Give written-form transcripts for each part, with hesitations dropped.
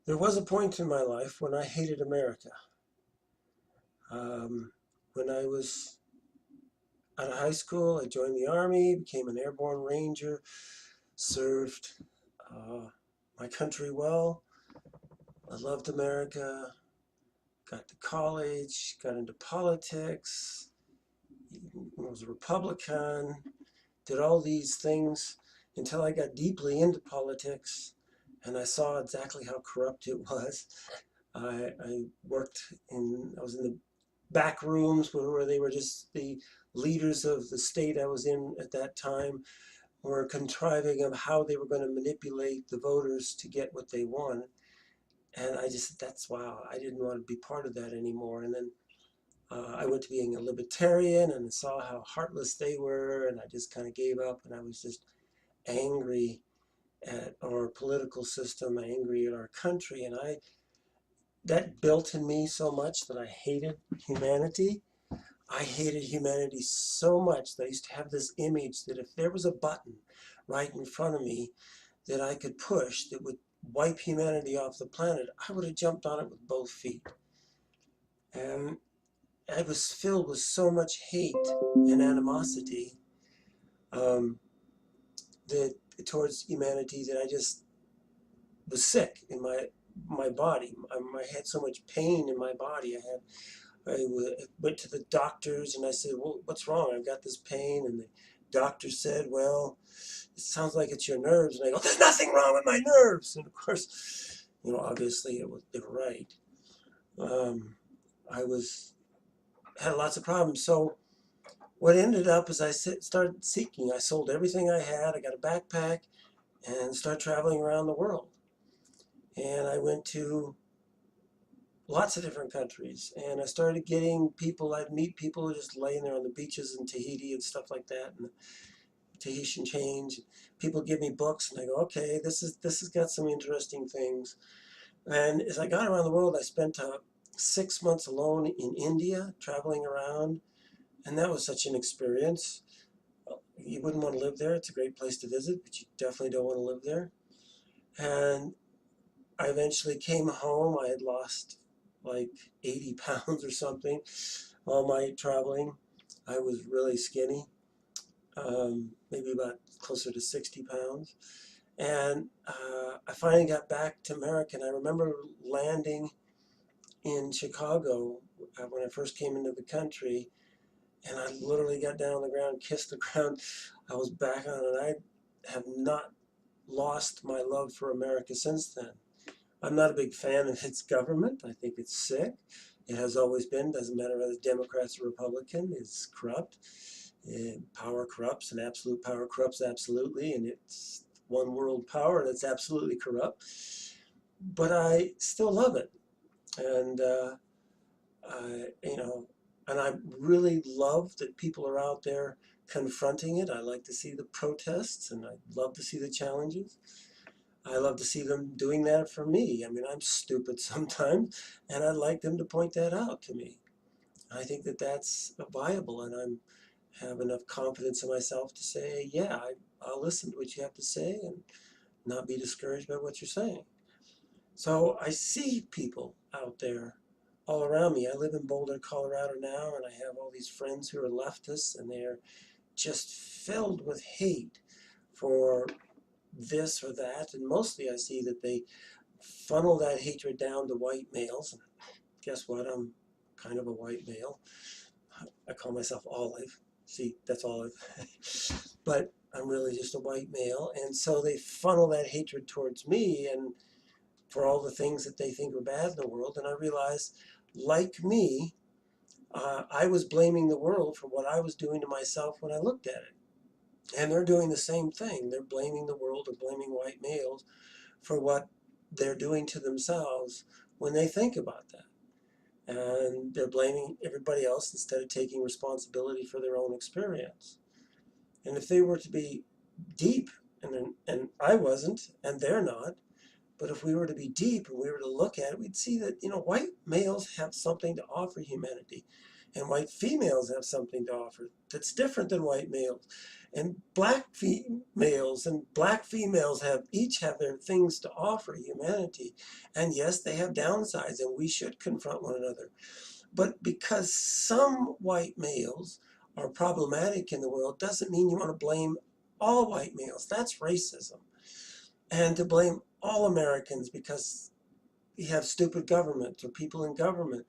There was a point in my life when I hated America. When I was out of high school, I joined the Army, became an airborne ranger, served uh, my country well. I loved America, got to college, got into politics, was a Republican, did all these things until I got deeply into politics and I saw exactly how corrupt it was. I I was in the back rooms where they were just the leaders of the state I was in at that time were contriving of how they were going to manipulate the voters to get what they want. And that's wow, I didn't want to be part of that anymore. And then I went to being a libertarian and saw how heartless they were, and I just kind of gave up, and I was just angry at our political system, angry at our country, and that built in me so much that I hated humanity. I hated humanity so much that I used to have this image that if there was a button right in front of me that I could push that would wipe humanity off the planet, I would have jumped on it with both feet. And I was filled with so much hate and animosity um, that towards humanity that I just was sick in my body. I had so much pain in my body. Went to the doctors and I said, "Well, what's wrong? I've got this pain." And the doctor said, "Well, it sounds like it's your nerves." And I go, "There's nothing wrong with my nerves." And of course, obviously they were right. Um, I was had lots of problems. So what ended up is started seeking. I sold everything I had. I got a backpack and started traveling around the world. And I went to lots of different countries. And I started getting people, I'd meet people just laying there on the beaches in Tahiti and stuff like that, and the Tahitian change. People give me books, and I go, okay, this has got some interesting things. And as I got around the world, I spent 6 months alone in India, traveling around, and that was such an experience. You wouldn't want to live there. It's a great place to visit, but you definitely don't want to live there. And I eventually came home. I had lost like 80 pounds or something all my traveling. I was really skinny, maybe about closer to 60 pounds. And I finally got back to America. And I remember landing in Chicago when I first came into the country. And I literally got down on the ground, kissed the ground. I was back on it. I have not lost my love for America since then. I'm not a big fan of its government. I think it's sick. It has always been. Doesn't matter whether it's Democrats or Republican. It's corrupt. And power corrupts, and absolute power corrupts absolutely. And it's one world power, and it's absolutely corrupt. But I still love it, and and I really love that people are out there confronting it. I like to see the protests, and I love to see the challenges. I love to see them doing that for me. I mean, I'm stupid sometimes, and I'd like them to point that out to me. I think that that's viable, and I have enough confidence in myself to say, yeah, I'll listen to what you have to say and not be discouraged by what you're saying. So I see people out there all around me. I live in Boulder, Colorado now, and I have all these friends who are leftists, and they're just filled with hate for this or that. And mostly I see that they funnel that hatred down to white males. And guess what? I'm kind of a white male. I call myself Olive. See, that's Olive. But I'm really just a white male. And so they funnel that hatred towards me and for all the things that they think are bad in the world. And I realize, like me, I was blaming the world for what I was doing to myself when I looked at it. And they're doing the same thing. They're blaming the world or blaming white males for what they're doing to themselves when they think about that. And they're blaming everybody else instead of taking responsibility for their own experience. And if they were to be deep, and I wasn't, and they're not, but if we were to be deep and we were to look at it, we'd see that white males have something to offer humanity. And white females have something to offer that's different than white males. And black males and black females each have their things to offer humanity. And yes, they have downsides, and we should confront one another. But because some white males are problematic in the world doesn't mean you want to blame all white males. That's racism. And to blame all Americans because you have stupid government or people in government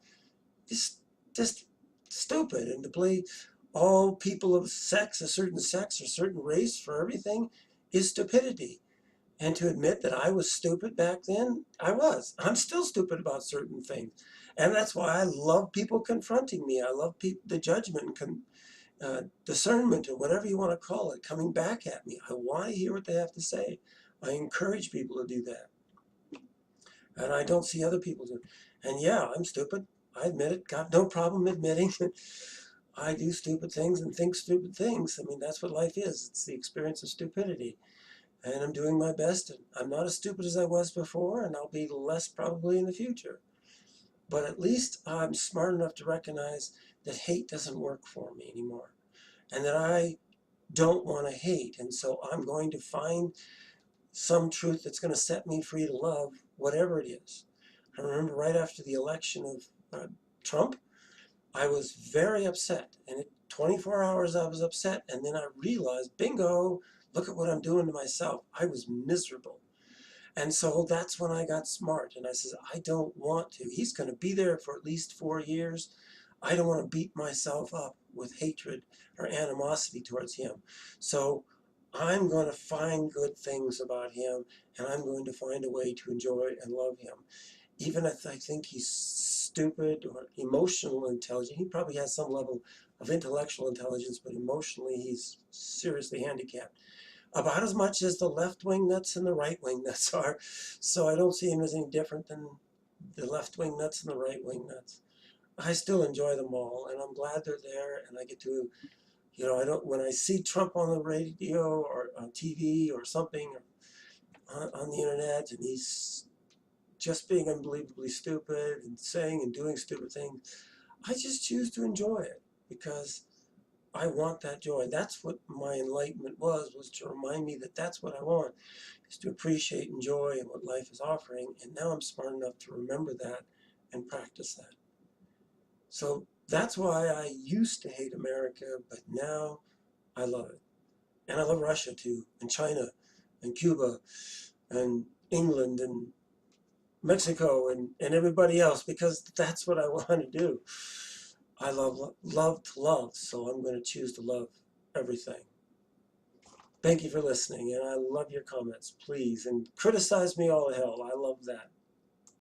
is just stupid. And to blame all people of sex, a certain race for everything is stupidity. And to admit that I was stupid back then, I was. I'm still stupid about certain things. And that's why I love people confronting me. I love the judgment and discernment, or whatever you want to call it, coming back at me. I want to hear what they have to say. I encourage people to do that. And I don't see other people do it. And yeah, I'm stupid. I admit it. Got no problem admitting I do stupid things and think stupid things. I mean, that's what life is. It's the experience of stupidity. And I'm doing my best. I'm not as stupid as I was before, and I'll be less probably in the future. But at least I'm smart enough to recognize that hate doesn't work for me anymore, and that I don't want to hate. And so I'm going to find some truth that's going to set me free to love whatever it is. I remember right after the election of Trump, I was very upset. And in 24 hours I was upset, and then I realized, bingo, look at what I'm doing to myself. I was miserable. And so that's when I got smart. And I said, I don't want to. He's going to be there for at least 4 years. I don't want to beat myself up with hatred or animosity towards him. So I'm going to find good things about him, and I'm going to find a way to enjoy and love him. Even if I think he's stupid or emotional intelligent, he probably has some level of intellectual intelligence, but emotionally he's seriously handicapped. About as much as the left-wing nuts and the right-wing nuts are. So I don't see him as any different than the left-wing nuts and the right-wing nuts. I still enjoy them all, and I'm glad they're there, and I get to, I don't, when I see Trump on the radio or on TV or something, or on the internet, and he's just being unbelievably stupid and saying and doing stupid things, I just choose to enjoy it because I want that joy. That's what my enlightenment was to remind me that that's what I want, is to appreciate and enjoy and what life is offering. And now I'm smart enough to remember that and practice that. So that's why I used to hate America, but now I love it. And I love Russia too, and China, and Cuba, and England, and Mexico, and everybody else, because that's what I want to do. I love to love, so I'm going to choose to love everything. Thank you for listening, and I love your comments, please. And criticize me all the hell. I love that.